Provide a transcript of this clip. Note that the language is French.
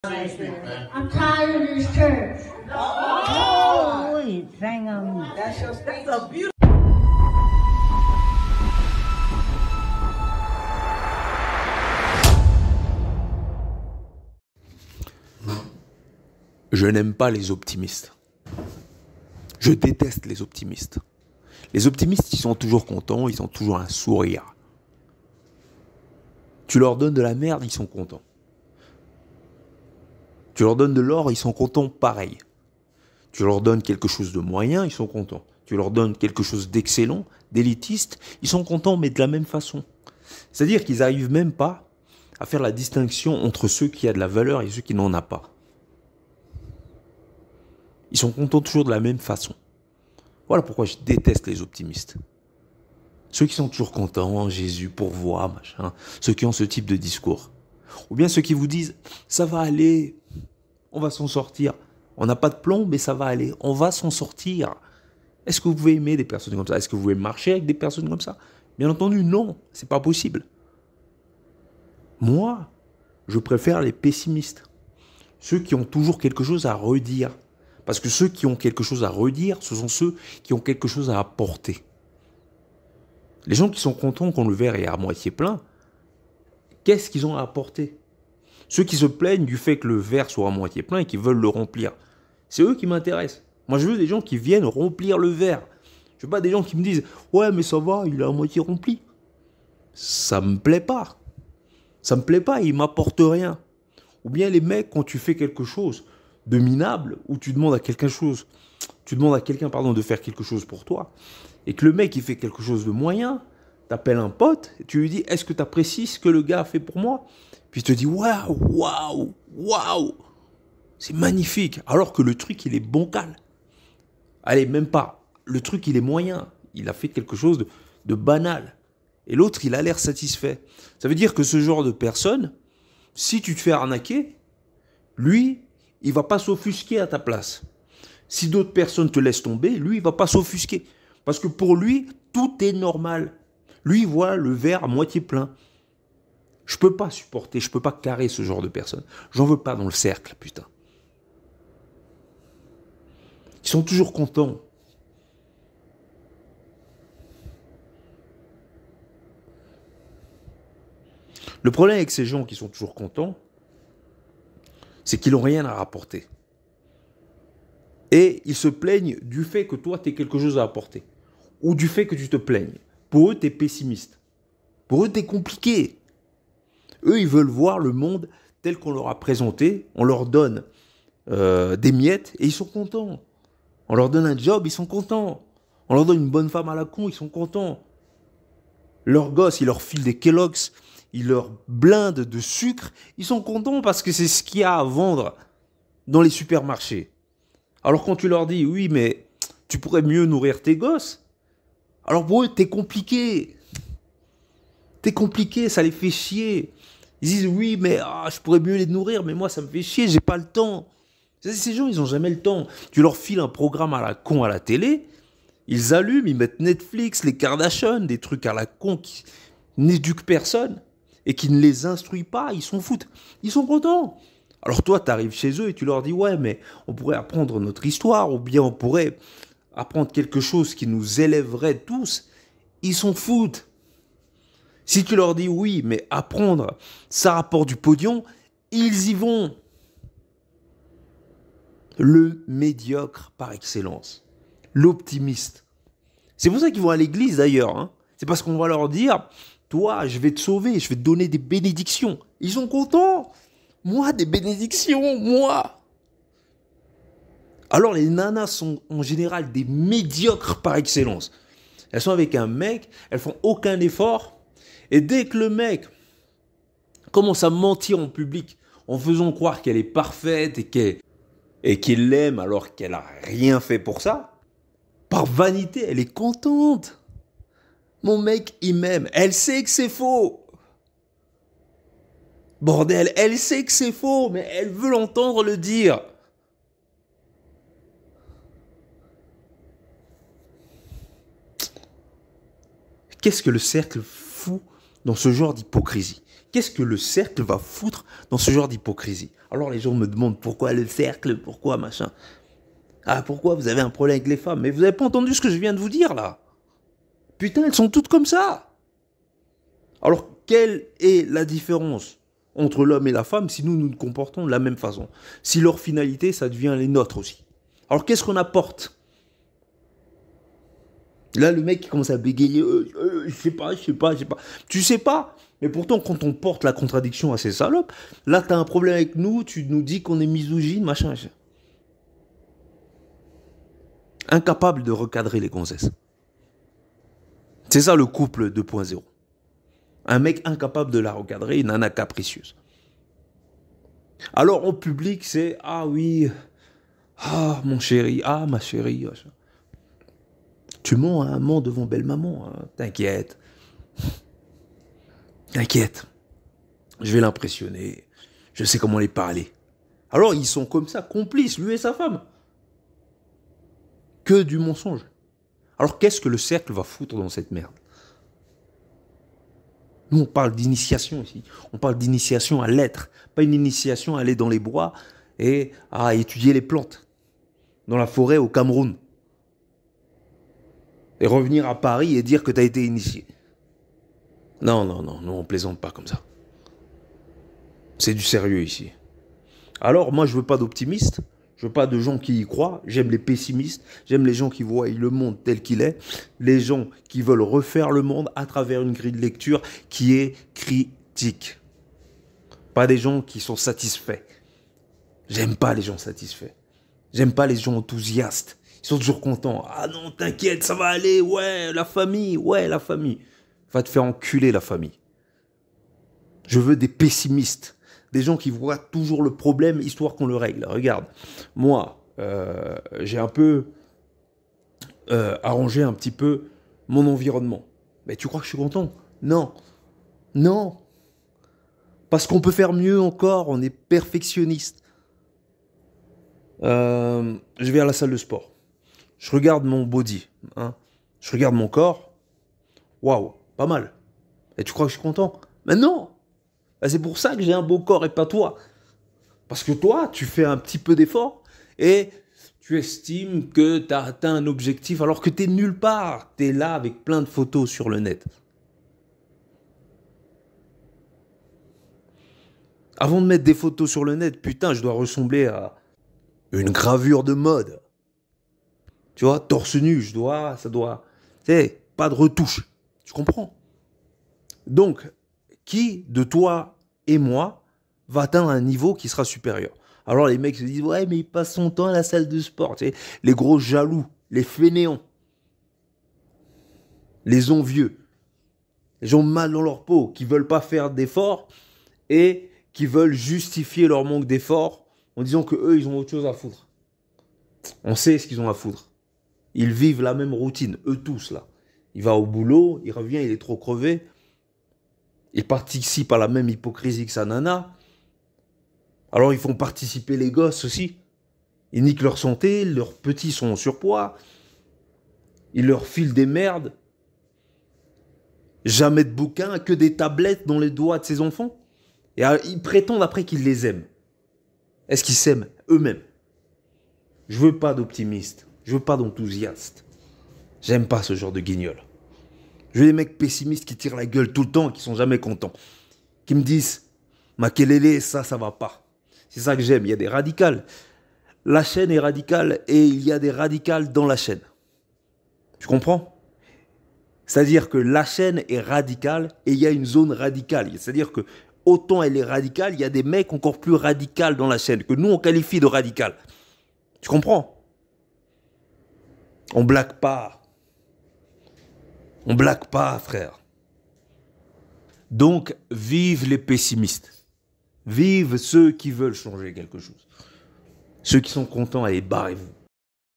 I'm tired of this church. Oh, wait, hang on. That's your speech. That's a beautiful. Je n'aime pas les optimistes. Je déteste les optimistes. Les optimistes, ils sont toujours contents, ils ont toujours un sourire. Tu leur donnes de la merde, ils sont contents. Tu leur donnes de l'or, ils sont contents pareil. Tu leur donnes quelque chose de moyen, ils sont contents. Tu leur donnes quelque chose d'excellent, d'élitiste, ils sont contents, mais de la même façon. C'est-à-dire qu'ils n'arrivent même pas à faire la distinction entre ceux qui ont de la valeur et ceux qui n'en ont pas. Ils sont contents toujours de la même façon. Voilà pourquoi je déteste les optimistes. Ceux qui sont toujours contents, Jésus pourvoit, machin. Ceux qui ont ce type de discours. Ou bien ceux qui vous disent, ça va aller, on va s'en sortir. On n'a pas de plomb, mais ça va aller, on va s'en sortir. Est-ce que vous pouvez aimer des personnes comme ça? Est-ce que vous pouvez marcher avec des personnes comme ça? Bien entendu, non, c'est pas possible. Moi, je préfère les pessimistes. Ceux qui ont toujours quelque chose à redire. Parce que ceux qui ont quelque chose à redire, ce sont ceux qui ont quelque chose à apporter. Les gens qui sont contents quand le verre est à moitié plein, qu'est-ce qu'ils ont à apporter? Ceux qui se plaignent du fait que le verre soit à moitié plein et qui veulent le remplir, c'est eux qui m'intéressent. Moi, je veux des gens qui viennent remplir le verre. Je veux pas des gens qui me disent « Ouais, mais ça va, il est à moitié rempli. » Ça me plaît pas. Ça me plaît pas, il m'apporte rien. Ou bien les mecs, quand tu fais quelque chose de minable, où tu demandes à quelqu'un de faire quelque chose pour toi, et que le mec il fait quelque chose de moyen, t'appelles un pote, et tu lui dis est-ce que t'apprécies ce que le gars a fait pour moi? Puis il te dit waouh, waouh, waouh, c'est magnifique, alors que le truc il est bancal. Allez, même pas, le truc il est moyen, il a fait quelque chose de banal, et l'autre il a l'air satisfait. Ça veut dire que ce genre de personne, si tu te fais arnaquer, lui, il va pas s'offusquer à ta place. Si d'autres personnes te laissent tomber, lui, il va pas s'offusquer. Parce que pour lui, tout est normal. Lui, il voit le verre à moitié plein. Je peux pas supporter, je peux pas carrer ce genre de personnes. J'en veux pas dans le cercle, putain. Ils sont toujours contents. Le problème avec ces gens qui sont toujours contents, c'est qu'ils n'ont rien à rapporter. Et ils se plaignent du fait que toi, tu as quelque chose à apporter. Ou du fait que tu te plaignes. Pour eux, tu es pessimiste. Pour eux, tu es compliqué. Eux, ils veulent voir le monde tel qu'on leur a présenté. On leur donne des miettes et ils sont contents. On leur donne un job, ils sont contents. On leur donne une bonne femme à la con, ils sont contents. Leurs gosses, ils leur filent des Kellogg's, ils leur blindent de sucre. Ils sont contents parce que c'est ce qu'il y a à vendre dans les supermarchés. Alors quand tu leur dis, oui, mais tu pourrais mieux nourrir tes gosses, alors pour eux, t'es compliqué. T'es compliqué, ça les fait chier. Ils disent, oui, mais je pourrais mieux les nourrir, mais moi, ça me fait chier, j'ai pas le temps. Ces gens, ils n'ont jamais le temps. Tu leur files un programme à la con à la télé, ils allument, ils mettent Netflix, les Kardashian, des trucs à la con qui n'éduquent personne et qui ne les instruisent pas, ils s'en foutent. Ils sont contents. Alors toi, tu arrives chez eux et tu leur dis « Ouais, mais on pourrait apprendre notre histoire, ou bien on pourrait apprendre quelque chose qui nous élèverait tous. » Ils s'en foutent. Si tu leur dis « Oui, mais apprendre, ça rapporte du pognon », ils y vont. Le médiocre par excellence. L'optimiste. C'est pour ça qu'ils vont à l'église d'ailleurs. Hein. C'est parce qu'on va leur dire « Toi, je vais te sauver, je vais te donner des bénédictions. » Ils sont contents. Moi, des bénédictions, moi. Alors, les nanas sont en général des médiocres par excellence. Elles sont avec un mec, elles font aucun effort. Et dès que le mec commence à mentir en public en faisant croire qu'elle est parfaite et qu'il l'aime alors qu'elle n'a rien fait pour ça, par vanité, elle est contente. Mon mec, il m'aime. Elle sait que c'est faux. Bordel, elle sait que c'est faux, mais elle veut l'entendre le dire. Qu'est-ce que le cercle fout dans ce genre d'hypocrisie? qu'est-ce que le cercle va foutre dans ce genre d'hypocrisie? Alors les gens me demandent pourquoi le cercle, pourquoi machin. Ah, pourquoi vous avez un problème avec les femmes? Mais vous n'avez pas entendu ce que je viens de vous dire là? Putain, elles sont toutes comme ça. Alors, quelle est la différence entre l'homme et la femme si nous nous comportons de la même façon? Si leur finalité, ça devient les nôtres aussi. Alors, qu'est-ce qu'on apporte? Là, le mec qui commence à bégayer, je sais pas. Tu sais pas, mais pourtant, quand on porte la contradiction à ces salopes, là, t'as un problème avec nous, tu nous dis qu'on est misogyne, machin. Incapable de recadrer les gonzesses. C'est ça le couple 2.0. Un mec incapable de la recadrer, une nana capricieuse. Alors, en public, c'est « Ah oui, ah mon chéri, ah ma chérie. » Tu mens à un mens devant belle maman, hein. T'inquiète. T'inquiète. Je vais l'impressionner. Je sais comment les parler. Alors, ils sont comme ça, complices, lui et sa femme. Que du mensonge. Alors, qu'est-ce que le cercle va foutre dans cette merde? Nous, on parle d'initiation ici. On parle d'initiation à l'être. Pas une initiation à aller dans les bois et à étudier les plantes. Dans la forêt au Cameroun. Et revenir à Paris et dire que tu as été initié. Non, nous on plaisante pas comme ça. C'est du sérieux ici. Alors, moi, je veux pas d'optimistes. Je veux pas de gens qui y croient. J'aime les pessimistes. J'aime les gens qui voient le monde tel qu'il est. Les gens qui veulent refaire le monde à travers une grille de lecture qui est critique. Pas des gens qui sont satisfaits. J'aime pas les gens satisfaits. J'aime pas les gens enthousiastes. Ils sont toujours contents. Ah non, t'inquiète, ça va aller. Ouais, la famille. Va te faire enculer, la famille. Je veux des pessimistes. Des gens qui voient toujours le problème, histoire qu'on le règle. Regarde, moi, j'ai un peu arrangé un petit peu mon environnement. Mais tu crois que je suis content? Non. Parce qu'on peut faire mieux encore, on est perfectionniste. Je vais à la salle de sport. Je regarde mon body. Hein. Je regarde mon corps. Waouh, pas mal. Et tu crois que je suis content? Mais non. C'est pour ça que j'ai un beau corps et pas toi. Parce que toi, tu fais un petit peu d'effort et tu estimes que tu as atteint un objectif alors que tu es nulle part. Tu es là avec plein de photos sur le net. Avant de mettre des photos sur le net, putain, je dois ressembler à une gravure de mode. Tu vois, torse nu, ça doit... Tu sais, pas de retouche. Tu comprends? Donc, qui de toi et moi va atteindre un niveau qui sera supérieur? Alors les mecs se disent, ouais, mais il passe son temps à la salle de sport. Tu sais, les gros jaloux, les fainéants, les envieux, les gens mal dans leur peau, qui veulent pas faire d'efforts et qui veulent justifier leur manque d'efforts en disant que eux, ils ont autre chose à foutre. On sait ce qu'ils ont à foutre. Ils vivent la même routine, eux tous là. Il va au boulot, il revient, il est trop crevé. Il participe à la même hypocrisie que sa nana. Alors ils font participer les gosses aussi. Ils niquent leur santé, leurs petits sont en surpoids. Ils leur filent des merdes. Jamais de bouquins, que des tablettes dans les doigts de ses enfants. Et ils prétendent après qu'ils les aiment. Est-ce qu'ils s'aiment eux-mêmes? Je veux pas d'optimistes. Je veux pas d'enthousiastes. J'aime pas ce genre de guignol. Je veux des mecs pessimistes qui tirent la gueule tout le temps et qui sont jamais contents. Qui me disent, Makelele, ça va pas. C'est ça que j'aime. Il y a des radicales. La chaîne est radicale et il y a des radicales dans la chaîne. Tu comprends? C'est-à-dire que la chaîne est radicale et il y a une zone radicale. C'est-à-dire que autant elle est radicale, il y a des mecs encore plus radicaux dans la chaîne que nous on qualifie de radical. Tu comprends? On blague pas. On blague pas, frère. Donc, vive les pessimistes. Vive ceux qui veulent changer quelque chose. Ceux qui sont contents, allez, barrez-vous.